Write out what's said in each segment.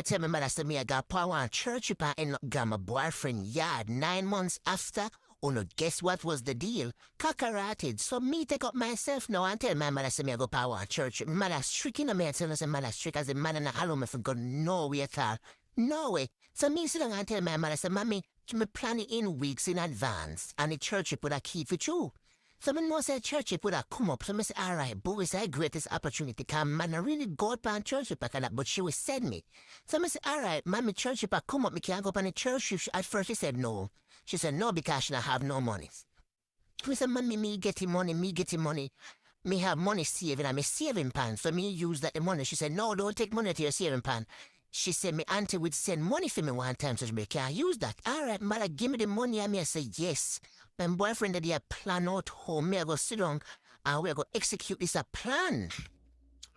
tell me mother say me I got power on church if I end up got my boyfriend yard 9 months after. Oh no, guess what was the deal? Cockarated. So me take up myself now and tell my mother say me I go power on church. Mother stricken on me and tell me say mother strict as a man and a hollow me for go nowhere at all. No way. So me sit down and tell my mother say mommy, me plan it in weeks in advance and the church would have keep it true. So me know say church would have come up. So me say, all right, boy, it's a greatest opportunity. Cause man, I really go up on church like that, but she will send me. So me say, all right, mommy, church come up, me can't go up on the church. At first she said no. She said no because she don't have no money. Me say, mommy, me getting money. Me have money saving and me saving pan. So me use that the money. She said, no, don't take money to your saving pan. She said, me auntie would send money for me one time, so she me can't use that. All right, mother, give me the money. And me I say, yes. My boyfriend that he plan out home. Me I go sit down and we go execute this a plan.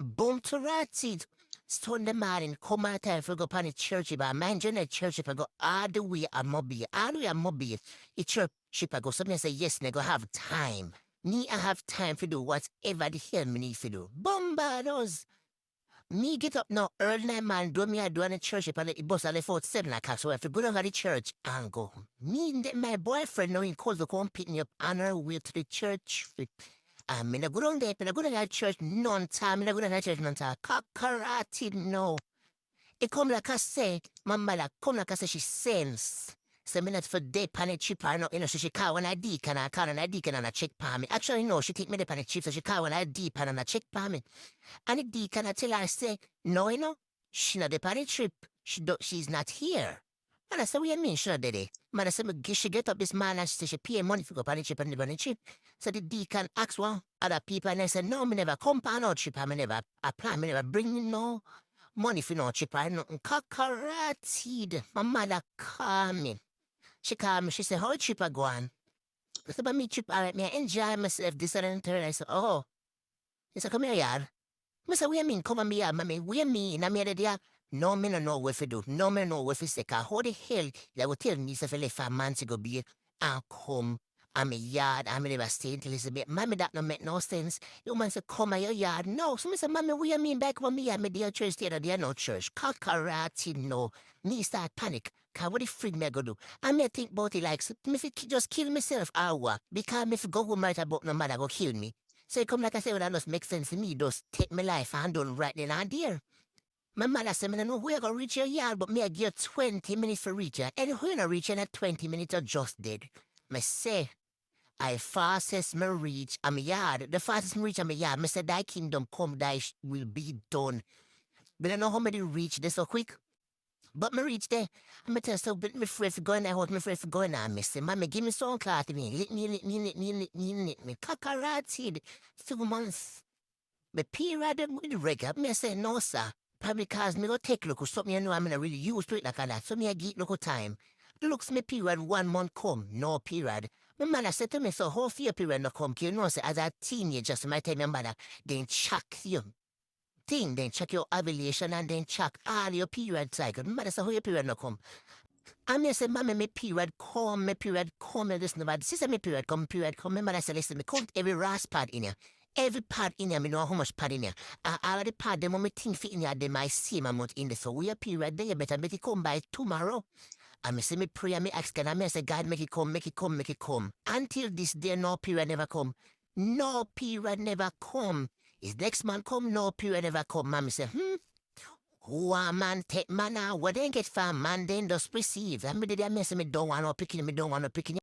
Boom to ratted. Sunday morning, come out time for go pan the church. But mind you, the church if I go all the way a mobile. All the way a mobile. The church if I go. So me I say, yes, me go have time. Me I have time to do whatever the hell me need to do. Bombardos. Me get up now early night man, do me I do on the church if I let the bus I left out 7 o'clock, so I have to go down to the church and go home. Me and my boyfriend now in calls to come pick me up on our way to the church. And me no go down there, me no go down to the church none time, me no go down to the church none time. Cockarated no. It come like I say, my mother come like I say she sends. So me not for day pan the chip or no, you know, so she call when I deacon and I call when I deacon and I check pan me. Actually no, she take me the pan the chip, so she call when I deacon and I check pan me. And the deacon I tell her, I say, no, you know, she not the pan the trip. She's not here. And I say, what you mean she not there? Man, I say, she get up this man and she say she pay money for go pan the chip and the pan the chip. So the deacon asks one other people and they say, no, me never come pan no chip and me never apply, me never bring in no money for no chip and nothing. Cockarated. My mother call me. She called me, she said, how trip I go on? I said, but me trip, all right, me I enjoy myself, this and third. I said, oh. He said, come here, yard. I said, what you mean, come on me, yard, mommy? What you mean? And I made it, no, me no know what to do. No, me no know what to say. Cause how the hell they would tell me if I left a man to go be and come and me yard and me never stay until it's a bit. Mommy, that no make no sense. You man say, come at your yard. No. So I said, mommy, what you mean back when me and me dear church there no church? Cockarated, no. Me start panic. Cause what the frig me I go do? I may think about it like, me fi just kill myself or what? Because me if go home right about no matter go kill me. So it come like I say, well, that just make sense to me. Just take my life and done right then and there. My mother said, I don't know where I go reach your yard, but me I give 20 minutes for reach her. And when I reach in at 20 minutes, I just dead. Me say, I fastest me reach a me yard. The fastest me reach a me yard, me say, thy kingdom come, thy will be done. But I know how many reach this so quick. But me reach there, and me tell so, but me afraid for going out, me afraid for going out, me say, mommy, give me some cloth to me, lit me, cockarated, 2 months. Me period with the rig up, me say, no, sir. Probably because me go take look or something you know I'm gonna really use to it like that, so me I get look time. Looks me period 1 month come, no period. My mother said to me, so how fear period no come, you know, say, as a teenager, so my tell my mother, then check you. Then check your ovulation and then check all your period cycle. Mother say, how your period no come? And me say, mommy, me period come, and this no bad. Sister, me period come. My mother say, listen, me count every ras pad in here. Every pad in here, me know how much pad in here. And all of the pad, them when me think fit in here, they might same amount in there. So we a period there, you better make it come by tomorrow. And me say, me pray and me ask God, and me say, God, make it come. Until this day, no period never come. No period never come. Is next man come, no period never come. Mommy say, who a man take man now? What then get from man then just receive. And me did I mess me don't want no picking,